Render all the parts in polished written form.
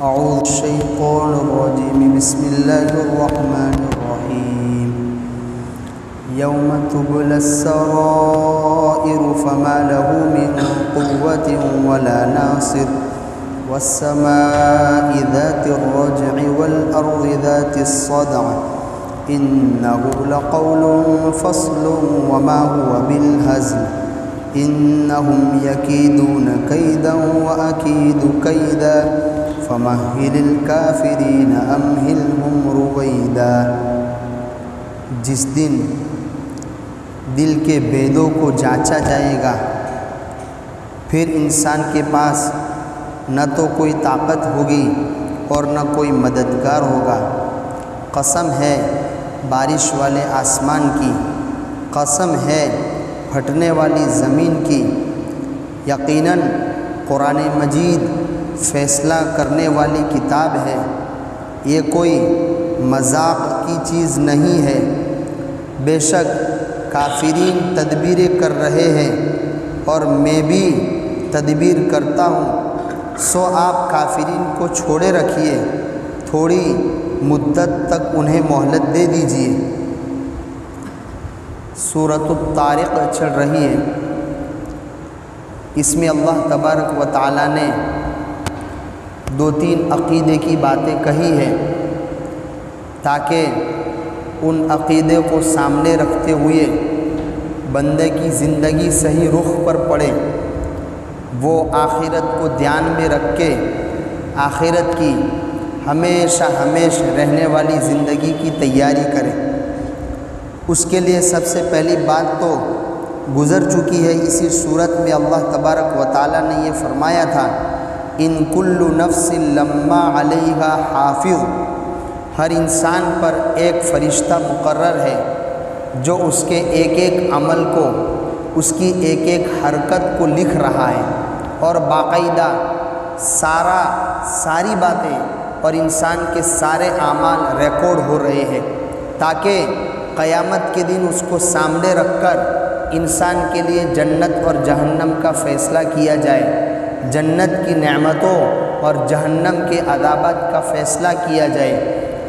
أعوذ الشيطان الرجيم بسم الله الرحمن الرحيم يوم تبلى السرائر فما له من قوة ولا ناصر والسماء ذات الرجع والأرض ذات الصدع إنه لقول فصل وما هو بالهزل إنهم يكيدون كيدا وأكيد كيدا فمهل الكافرين أمهلهم رويدا۔ جس دن دل کے بیدوں کو جانچا جائے گا، پھر انسان کے پاس نہ تو کوئی طاقت ہوگی اور نہ کوئی مددگار ہوگا۔ قسم ہے بارش والے آسمان کی، قسم ہے پھٹنے والی زمین کی، یقیناً قرآن مجید فیصلہ کرنے والی کتاب ہے، یہ کوئی مذاق کی چیز نہیں ہے۔ بے شک کافرین تدبیریں کر رہے ہیں اور میں بھی تدبیر کرتا ہوں، سو آپ کافرین کو چھوڑے رکھیے، تھوڑی مدت تک انہیں مہلت دے دیجیے۔ سورۃ الطارق چل رہی ہے، اس میں اللہ تبارک و تعالیٰ نے دو تین عقیدے کی باتیں کہی ہیں تاکہ ان عقیدے کو سامنے رکھتے ہوئے بندے کی زندگی صحیح رخ پر پڑے، وہ آخرت کو دھیان میں رکھ کے آخرت کی ہمیشہ رہنے والی زندگی کی تیاری کرے۔ اس کے لیے سب سے پہلی بات تو گزر چکی ہے، اسی صورت میں اللہ تبارک و تعالیٰ نے یہ فرمایا تھا، ان کل نفس لما علیہا حافظ، ہر انسان پر ایک فرشتہ مقرر ہے جو اس کے ایک ایک عمل کو، اس کی ایک ایک حرکت کو لکھ رہا ہے، اور باقاعدہ ساری باتیں اور انسان کے سارے اعمال ریکارڈ ہو رہے ہیں تاکہ قیامت کے دن اس کو سامنے رکھ کر انسان کے لیے جنت اور جہنم کا فیصلہ کیا جائے، جنت کی نعمتوں اور جہنم کے عذابات کا فیصلہ کیا جائے۔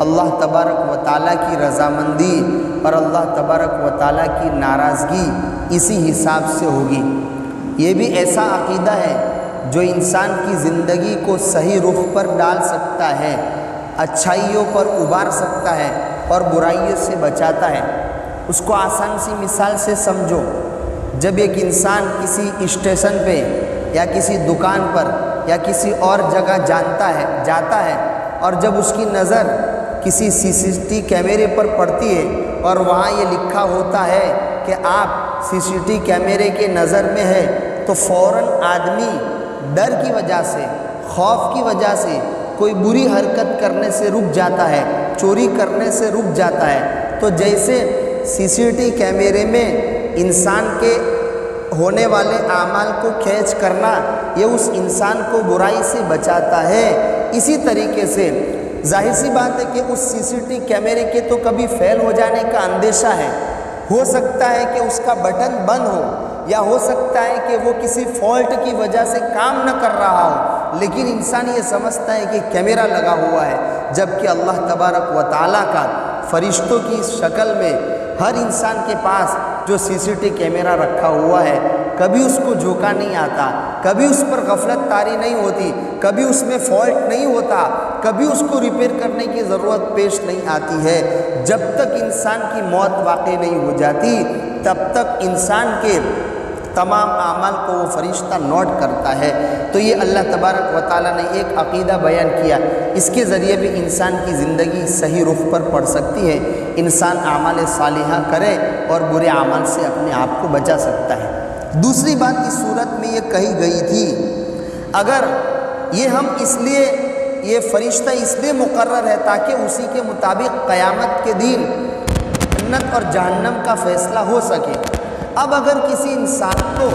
اللہ تبارک و تعالیٰ کی رضامندی اور اللہ تبارک و تعالیٰ کی ناراضگی اسی حساب سے ہوگی۔ یہ بھی ایسا عقیدہ ہے جو انسان کی زندگی کو صحیح رخ پر ڈال سکتا ہے، اچھائیوں پر ابار سکتا ہے اور برائیوں سے بچاتا ہے۔ اس کو آسان سی مثال سے سمجھو، جب ایک انسان کسی اسٹیشن پہ یا کسی دکان پر یا کسی اور جگہ جاتا ہے اور جب اس کی نظر کسی CCTV کیمرے پر پڑتی ہے اور وہاں یہ لکھا ہوتا ہے کہ آپ CCTV کیمرے کے نظر میں ہے، تو فوراً آدمی ڈر کی وجہ سے، خوف کی وجہ سے کوئی بری حرکت کرنے سے رک جاتا ہے، چوری کرنے سے رک جاتا ہے۔ تو جیسے CCTV کیمرے میں انسان کے ہونے والے اعمال کو کیچ کرنا یہ اس انسان کو برائی سے بچاتا ہے، اسی طریقے سے ظاہر سی بات ہے کہ اس CCTV کیمرے کے تو کبھی فیل ہو جانے کا اندیشہ ہے، ہو سکتا ہے کہ اس کا بٹن بند ہو یا ہو سکتا ہے کہ وہ کسی فالٹ کی وجہ سے کام نہ کر رہا ہو، لیکن انسان یہ سمجھتا ہے کہ کیمرہ لگا ہوا ہے، جبکہ اللہ تبارک و تعالیٰ کا فرشتوں کی شکل میں ہر انسان کے پاس جو CCTV کیمرہ رکھا ہوا ہے، کبھی اس کو جھوکا نہیں آتا، کبھی اس پر غفلت طاری نہیں ہوتی، کبھی اس میں فالٹ نہیں ہوتا، کبھی اس کو ریپیئر کرنے کی ضرورت پیش نہیں آتی ہے۔ جب تک انسان کی موت واقع نہیں ہو جاتی تب تک انسان کے تمام اعمال کو وہ فرشتہ نوٹ کرتا ہے۔ تو یہ اللہ تبارک و تعالیٰ نے ایک عقیدہ بیان کیا، اس کے ذریعے بھی انسان کی زندگی صحیح رخ پر پڑ سکتی ہے، انسان اعمال صالحہ کرے اور برے اعمال سے اپنے آپ کو بچا سکتا ہے۔ دوسری بات اس صورت میں یہ کہی گئی تھی، اگر یہ فرشتہ اس لیے مقرر ہے تاکہ اسی کے مطابق قیامت کے دن جنت اور جہنم کا فیصلہ ہو سکے۔ اب اگر کسی انسان کو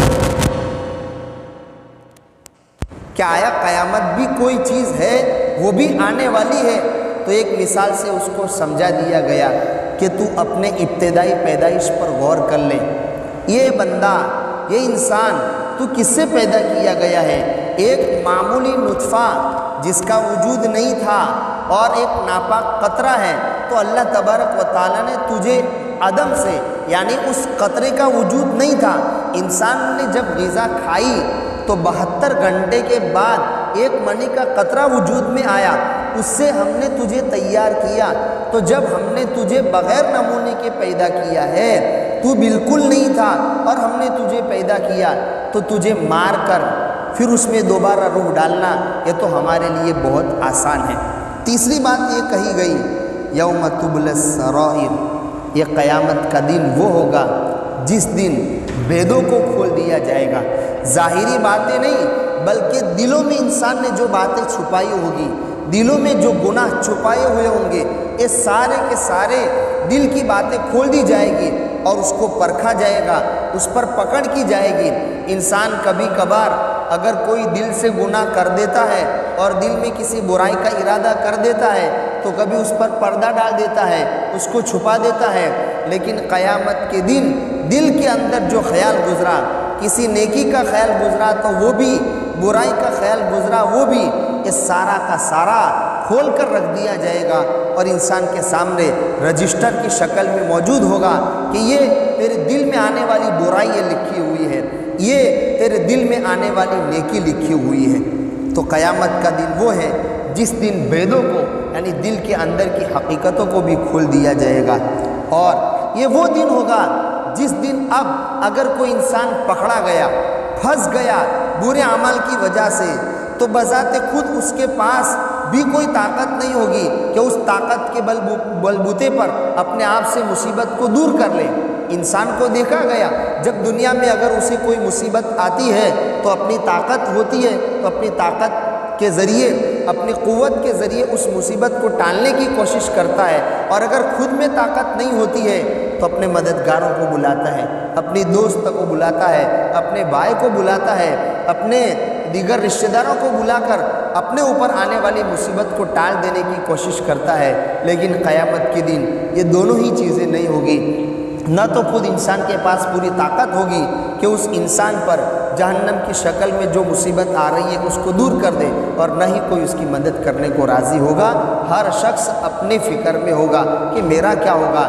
کیا آیا قیامت بھی کوئی چیز ہے، وہ بھی آنے والی ہے، تو ایک مثال سے اس کو سمجھا دیا گیا کہ تو اپنے ابتدائی پیدائش پر غور کر لے، یہ بندہ، یہ انسان تو کس سے پیدا کیا گیا ہے؟ ایک معمولی نطفہ جس کا وجود نہیں تھا اور ایک ناپاک قطرہ ہے، تو اللہ تبارک و تعالیٰ نے تجھے عدم سے، یعنی اس قطرے کا وجود نہیں تھا، انسان نے جب غذا کھائی تو 72 گھنٹے کے بعد ایک منی کا قطرہ وجود میں آیا، اس سے ہم نے تجھے تیار کیا۔ تو جب ہم نے تجھے بغیر نمونے کے پیدا کیا ہے، تو بالکل نہیں تھا اور ہم نے تجھے پیدا کیا، تو تجھے مار کر پھر اس میں دوبارہ روح ڈالنا یہ تو ہمارے لیے بہت آسان ہے۔ تیسری بات یہ کہی گئی یوم تبلی السرائر، یہ قیامت کا دن وہ ہوگا جس دن بیدوں کو کھول دیا جائے گا، ظاہری باتیں نہیں بلکہ دلوں میں انسان نے جو باتیں چھپائی ہوگی، دلوں میں جو گناہ چھپائے ہوئے ہوں گے، یہ سارے کے سارے دل کی باتیں کھول دی جائے گی اور اس کو پرکھا جائے گا، اس پر پکڑ کی جائے گی۔ انسان کبھی کبھار اگر کوئی دل سے گناہ کر دیتا ہے اور دل میں کسی برائی کا ارادہ کر دیتا ہے تو کبھی اس پر پردہ ڈال دیتا ہے، اس کو چھپا دیتا ہے، لیکن قیامت کے دن دل کے اندر جو خیال گزرا، کسی نیکی کا خیال گزرا تو وہ بھی، برائی کا خیال گزرا وہ بھی، یہ سارا کا سارا کھول کر رکھ دیا جائے گا اور انسان کے سامنے رجسٹر کی شکل میں موجود ہوگا کہ یہ تیرے دل میں آنے والی برائی یہ لکھی ہوئی ہے، یہ تیرے دل میں آنے والی نیکی لکھی ہوئی ہے۔ تو قیامت کا دن وہ ہے جس دن بیدوں کو، یعنی دل کے اندر کی حقیقتوں کو بھی کھول دیا جائے گا، اور یہ وہ دن ہوگا جس دن اب اگر کوئی انسان پکڑا گیا، پھنس گیا برے اعمال کی وجہ سے، تو بذات خود اس کے پاس بھی کوئی طاقت نہیں ہوگی کہ اس طاقت کے بلبوتے پر اپنے آپ سے مصیبت کو دور کر لے۔ انسان کو دیکھا گیا جب دنیا میں اگر اسے کوئی مصیبت آتی ہے تو اپنی طاقت ہوتی ہے تو اپنی طاقت کے ذریعے، اپنی قوت کے ذریعے اس مصیبت کو ٹالنے کی کوشش کرتا ہے، اور اگر خود میں طاقت نہیں ہوتی ہے تو اپنے مددگاروں کو بلاتا ہے، اپنی دوست کو بلاتا ہے، اپنے بھائی کو بلاتا ہے، اپنے دیگر رشتہ داروں کو بلا کر اپنے اوپر آنے والی مصیبت کو ٹال دینے کی کوشش کرتا ہے۔ لیکن قیامت کے دن یہ دونوں ہی چیزیں نہیں ہوگی، نہ تو خود انسان کے پاس پوری طاقت ہوگی کہ اس انسان پر جہنم کی شکل میں جو مصیبت آ رہی ہے اس کو دور کر دے، اور نہ ہی کوئی اس کی مدد کرنے کو راضی ہوگا۔ ہر شخص اپنے فکر میں ہوگا کہ میرا کیا ہوگا،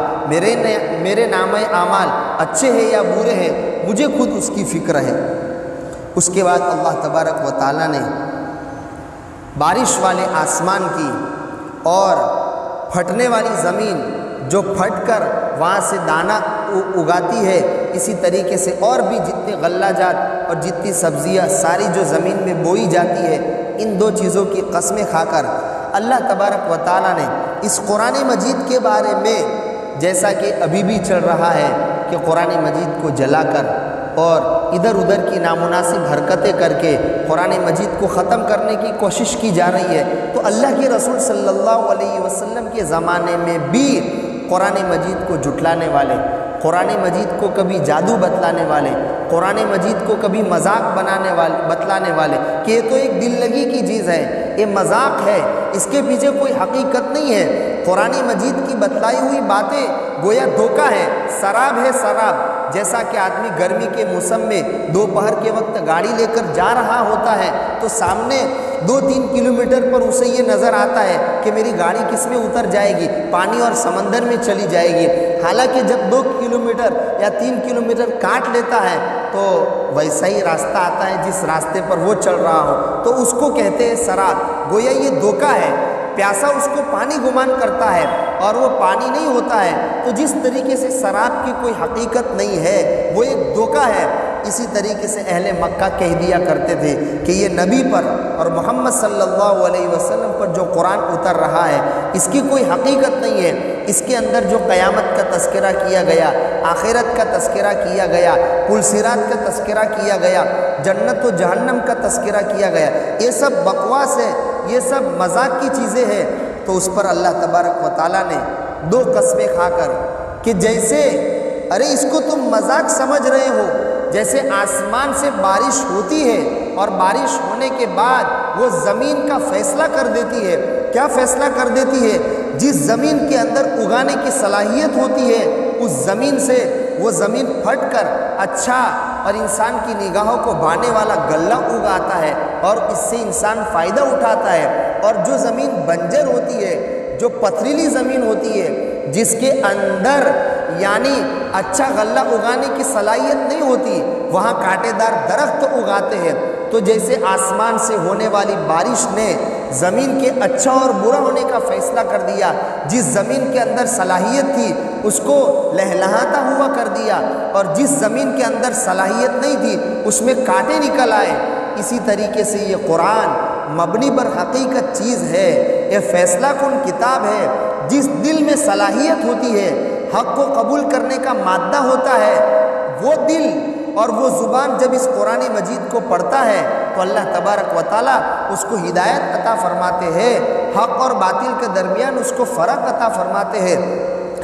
میرے نامہ اعمال اچھے ہیں یا برے ہیں، مجھے خود اس کی فکر ہے۔ اس کے بعد اللہ تبارک و تعالیٰ نے بارش والے آسمان کی اور پھٹنے والی زمین جو پھٹ کر وہاں سے دانہ اگاتی ہے، اسی طریقے سے اور بھی جتنے غلہ جات اور جتنی سبزیاں ساری جو زمین میں بوئی جاتی ہے، ان دو چیزوں کی قسمیں کھا کر اللہ تبارک و تعالیٰ نے اس قرآن مجید کے بارے میں، جیسا کہ ابھی بھی چل رہا ہے کہ قرآن مجید کو جلا کر اور ادھر ادھر کی نامناسب حرکتیں کر کے قرآن مجید کو ختم کرنے کی کوشش کی جا رہی ہے، تو اللہ کے رسول صلی اللہ علیہ وسلم کے زمانے میں بھی قرآن مجید کو جھٹلانے والے، قرآن مجید کو کبھی جادو بتلانے والے، قرآن مجید کو کبھی مذاق بتلانے والے کہ یہ تو ایک دل لگی کی چیز ہے، یہ مذاق ہے، اس کے پیچھے کوئی حقیقت نہیں ہے، قرآن مجید کی بتلائی ہوئی باتیں گویا دھوکہ ہے، سراب ہے سراب۔ جیسا کہ آدمی گرمی کے موسم میں دوپہر کے وقت گاڑی لے کر جا رہا ہوتا ہے تو سامنے 2-3 کلومیٹر پر اسے یہ نظر آتا ہے کہ میری گاڑی کس میں اتر جائے گی، پانی اور سمندر میں چلی جائے گی، حالانکہ جب 2 کلومیٹر یا 3 کلومیٹر کاٹ لیتا ہے تو ویسا ہی راستہ آتا ہے جس راستے پر وہ چل رہا ہو، تو اس کو کہتے ہیں سراب۔ گویا یہ دھوکہ ہے، پیاسا اس کو پانی گمان کرتا ہے اور وہ پانی نہیں ہوتا ہے، تو جس طریقے سے سراب کی کوئی حقیقت نہیں ہے وہ ایک دھوکہ ہے، اسی طریقے سے اہل مکہ کہہ دیا کرتے تھے کہ یہ نبی پر اور محمد صلی اللہ علیہ وسلم پر جو قرآن اتر رہا ہے اس کی کوئی حقیقت نہیں ہے، اس کے اندر جو قیامت کا تذکرہ کیا گیا، آخرت کا تذکرہ کیا گیا، پل صراط کا تذکرہ کیا گیا، جنت و جہنم کا تذکرہ کیا گیا، یہ سب بکواس ہے، یہ سب مذاق کی چیزیں ہیں۔ تو اس پر اللہ تبارک و تعالیٰ نے 2 قسمیں کھا کر کہ جیسے ارے اس کو تم مذاق سمجھ رہے ہو، جیسے آسمان سے بارش ہوتی ہے اور بارش ہونے کے بعد وہ زمین کا فیصلہ کر دیتی ہے، کیا فیصلہ کر دیتی ہے؟ جس زمین کے اندر اگانے کی صلاحیت ہوتی ہے اس زمین سے وہ زمین پھٹ کر اچھا اور انسان کی نگاہوں کو بھانے والا غلہ اگاتا ہے اور اس سے انسان فائدہ اٹھاتا ہے، اور جو زمین بنجر ہوتی ہے، جو پتھریلی زمین ہوتی ہے، جس کے اندر یعنی اچھا غلہ اگانے کی صلاحیت نہیں ہوتی، وہاں کانٹے دار درخت اگاتے ہیں، تو جیسے آسمان سے ہونے والی بارش نے زمین کے اچھا اور برا ہونے کا فیصلہ کر دیا، جس زمین کے اندر صلاحیت تھی اس کو لہلہاتا ہوا کر دیا، اور جس زمین کے اندر صلاحیت نہیں تھی اس میں کانٹے نکل آئے، اسی طریقے سے یہ قرآن مبنی بر حقیقت چیز ہے، یہ فیصلہ کن کتاب ہے۔ جس دل میں صلاحیت ہوتی ہے، حق کو قبول کرنے کا مادہ ہوتا ہے، وہ دل اور وہ زبان جب اس قرآن مجید کو پڑھتا ہے تو اللہ تبارک و تعالیٰ اس کو ہدایت عطا فرماتے ہیں، حق اور باطل کے درمیان اس کو فرق عطا فرماتے ہیں،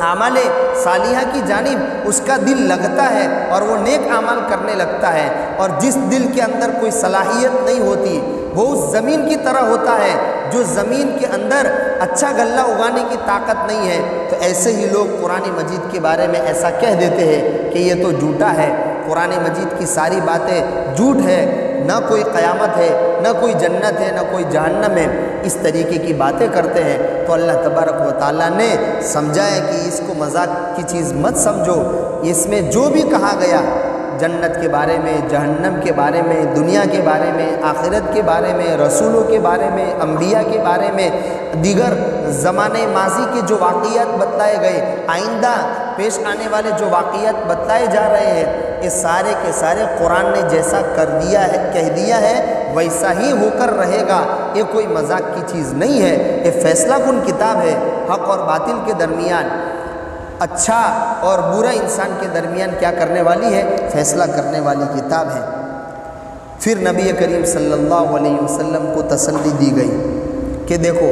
اعمال صالحہ کی جانب اس کا دل لگتا ہے اور وہ نیک اعمال کرنے لگتا ہے۔ اور جس دل کے اندر کوئی صلاحیت نہیں ہوتی وہ اس زمین کی طرح ہوتا ہے جو زمین کے اندر اچھا غلہ اگانے کی طاقت نہیں ہے، تو ایسے ہی لوگ قرآن مجید کے بارے میں ایسا کہہ دیتے ہیں کہ یہ تو جھوٹا ہے، قرآن مجید کی ساری باتیں جھوٹ ہے، نہ کوئی قیامت ہے، نہ کوئی جنت ہے، نہ کوئی جہنم ہے، اس طریقے کی باتیں کرتے ہیں۔ تو اللہ تبارک و تعالیٰ نے سمجھایا کہ اس کو مذاق کی چیز مت سمجھو، اس میں جو بھی کہا گیا جنت کے بارے میں، جہنم کے بارے میں، دنیا کے بارے میں، آخرت کے بارے میں، رسولوں کے بارے میں، انبیاء کے بارے میں، دیگر زمانے ماضی کے جو واقعات بتلائے گئے، آئندہ پیش آنے والے جو واقعات بتلائے جا رہے ہیں، یہ سارے کے سارے قرآن نے جیسا کر دیا ہے، کہہ دیا ہے، ویسا ہی ہو کر رہے گا۔ یہ کوئی مذاق کی چیز نہیں ہے، یہ فیصلہ کن کتاب ہے، حق اور باطل کے درمیان، اچھا اور برا انسان کے درمیان کیا کرنے والی ہے؟ فیصلہ کرنے والی کتاب ہے۔ پھر نبی کریم صلی اللہ علیہ وسلم کو تسلی دی گئی کہ دیکھو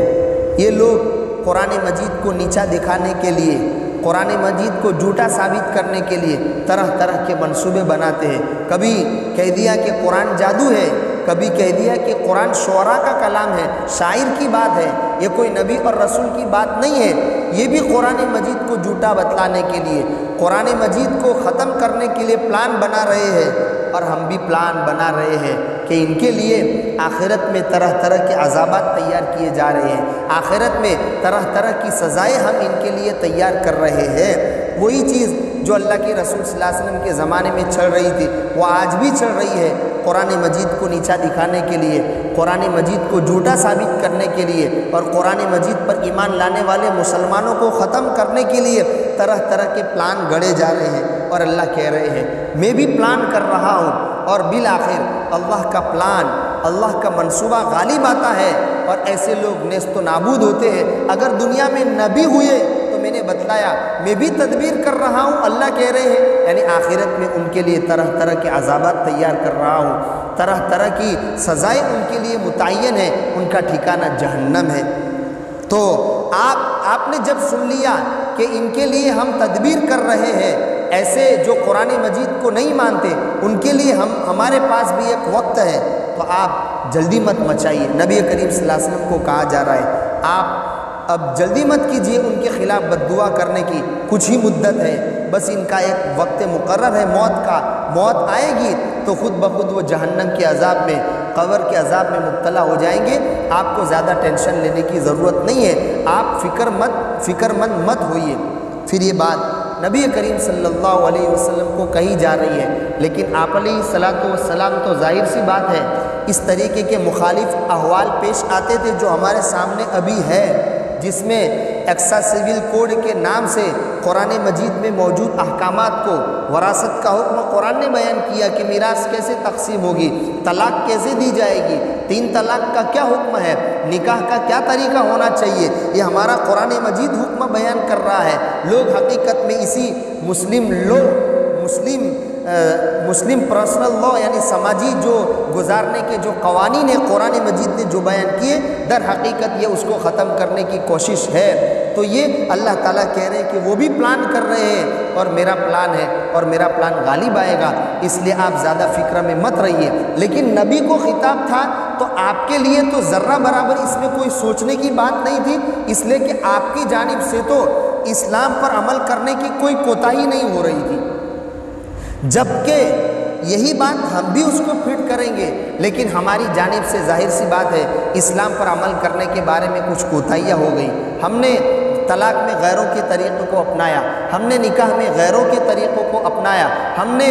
یہ لوگ قرآن مجید کو نیچا دکھانے کے لیے، قرآن مجید کو جھوٹا ثابت کرنے کے لیے طرح طرح کے منصوبے بناتے ہیں۔ کبھی کہہ دیا کہ قرآن جادو ہے، کبھی کہہ دیا کہ قرآن شعراء کا کلام ہے، شاعر کی بات ہے، یہ کوئی نبی اور رسول کی بات نہیں ہے۔ یہ بھی قرآن مجید کو جھوٹا بتلانے کے لیے، قرآن مجید کو ختم کرنے کے لیے پلان بنا رہے ہیں، اور ہم بھی پلان بنا رہے ہیں کہ ان کے لیے آخرت میں طرح طرح کے عذابات تیار کیے جا رہے ہیں، آخرت میں طرح طرح کی سزائیں ہم ان کے لیے تیار کر رہے ہیں۔ وہی چیز جو اللہ کے رسول صلی اللہ علیہ وسلم کے زمانے میں چل رہی تھی وہ آج بھی چل رہی ہے، قرآن مجید کو نیچا دکھانے کے لیے، قرآن مجید کو جھوٹا ثابت کرنے کے لیے، اور قرآن مجید پر ایمان لانے والے مسلمانوں کو ختم کرنے کے لیے طرح طرح کے پلان گڑے جا رہے ہیں۔ اور اللہ کہہ رہے ہیں میں بھی پلان کر رہا ہوں، اور بالآخر اللہ کا پلان، اللہ کا منصوبہ غالب آتا ہے، اور ایسے لوگ نیست و نابود ہوتے ہیں۔ اگر دنیا میں نبی ہوئے تو میں نے بتلایا میں بھی تدبیر کر رہا ہوں، اللہ کہہ رہے ہیں، یعنی آخرت میں ان کے لیے طرح طرح کے عذابات تیار کر رہا ہوں، طرح طرح کی سزائیں ان کے لیے متعین ہے، ان کا ٹھکانہ جہنم ہے۔ تو آپ نے جب سن لیا کہ ان کے لیے ہم تدبیر کر رہے ہیں، ایسے جو قرآن مجید کو نہیں مانتے ان کے لیے ہمارے پاس بھی ایک وقت ہے، تو آپ جلدی مت مچائیے۔ نبی کریم صلی اللہ علیہ وسلم کو کہا جا رہا ہے آپ اب جلدی مت کیجئے ان کے خلاف بد دعا کرنے کی، کچھ ہی مدت ہے، بس ان کا ایک وقت مقرر ہے موت کا، موت آئے گی تو خود بخود وہ جہنم کے عذاب میں، قبر کے عذاب میں مبتلا ہو جائیں گے۔ آپ کو زیادہ ٹینشن لینے کی ضرورت نہیں ہے، آپ فکر مند مت ہوئیے۔ پھر یہ بات نبی کریم صلی اللہ علیہ وسلم کو کہی جا رہی ہے، لیکن آپ علیہ الصلاۃ والسلام تو ظاہر سی بات ہے اس طریقے کے مخالف احوال پیش آتے تھے جو ہمارے سامنے ابھی ہے، جس میں ایکسا سول کوڈ کے نام سے قرآن مجید میں موجود احکامات کو، وراثت کا حکم قرآن نے بیان کیا کہ میراث کیسے تقسیم ہوگی، طلاق کیسے دی جائے گی، 3 طلاق کا کیا حکم ہے، نکاح کا کیا طریقہ ہونا چاہیے، یہ ہمارا قرآن مجید حکم بیان کر رہا ہے۔ لوگ حقیقت میں اسی مسلم پرسنل لا یعنی سماجی جو گزارنے کے جو قوانین ہیں قرآن مجید نے جو بیان کیے، در حقیقت یہ اس کو ختم کرنے کی کوشش ہے۔ تو یہ اللہ تعالیٰ کہہ رہے ہیں کہ وہ بھی پلان کر رہے ہیں اور میرا پلان ہے اور میرا پلان غالب آئے گا، اس لیے آپ زیادہ فکر میں مت رہیے۔ لیکن نبی کو خطاب تھا تو آپ کے لیے تو ذرہ برابر اس میں کوئی سوچنے کی بات نہیں تھی، اس لیے کہ آپ کی جانب سے تو اسلام پر عمل کرنے کی کوئی کوتاہی نہیں ہو رہی تھی، جبکہ یہی بات ہم بھی اس کو فٹ کریں گے، لیکن ہماری جانب سے ظاہر سی بات ہے اسلام پر عمل کرنے کے بارے میں کچھ کوتاہیاں ہو گئی۔ ہم نے طلاق میں غیروں کے طریقوں کو اپنایا، ہم نے نکاح میں غیروں کے طریقوں کو اپنایا، ہم نے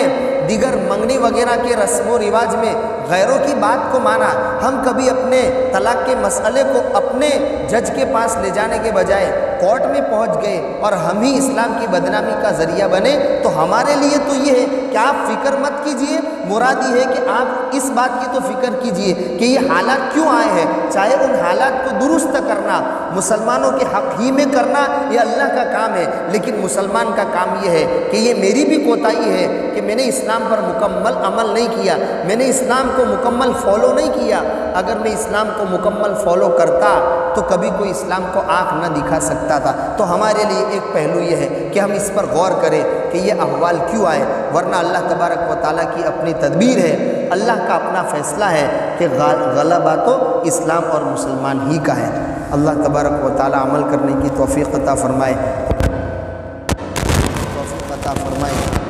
دیگر منگنی وغیرہ کے رسم و رواج میں غیروں کی بات کو مانا۔ ہم کبھی اپنے طلاق کے مسئلے کو اپنے جج کے پاس لے جانے کے بجائے کورٹ میں پہنچ گئے اور ہم ہی اسلام کی بدنامی کا ذریعہ بنے۔ تو ہمارے لیے تو یہ ہے کہ آپ فکر مت کیجئے، مراد یہ ہے کہ آپ اس بات کی تو فکر کیجئے کہ یہ حالات کیوں آئے ہیں، چاہے ان حالات کو درست کرنا مسلمانوں کے حق ہی میں کرنا یہ اللہ کا کام ہے، لیکن مسلمان کا کام یہ ہے کہ یہ میری بھی کوتاہی ہے کہ میں نے اسلام پر مکمل عمل نہیں کیا، میں نے اسلام کو مکمل فالو نہیں کیا۔ اگر میں اسلام کو مکمل فالو کرتا تو کبھی کوئی اسلام کو آنکھ نہ دکھا سکتا تھا۔ تو ہمارے لیے ایک پہلو یہ ہے کہ ہم اس پر غور کریں کہ یہ احوال کیوں آئے، ورنہ اللہ تبارک و تعالیٰ کی اپنی تدبیر ہے، اللہ کا اپنا فیصلہ ہے کہ غلبہ تو اسلام اور مسلمان ہی کا ہے۔ اللہ تبارک و تعالیٰ عمل کرنے کی توفیق عطا فرمائے،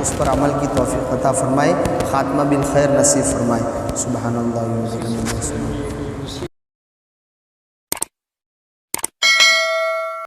اس پر عمل کی توفیق عطا فرمائے، خاتمہ بالخیر نصیب فرمائے۔ سبحان اللہ و بحمدہ۔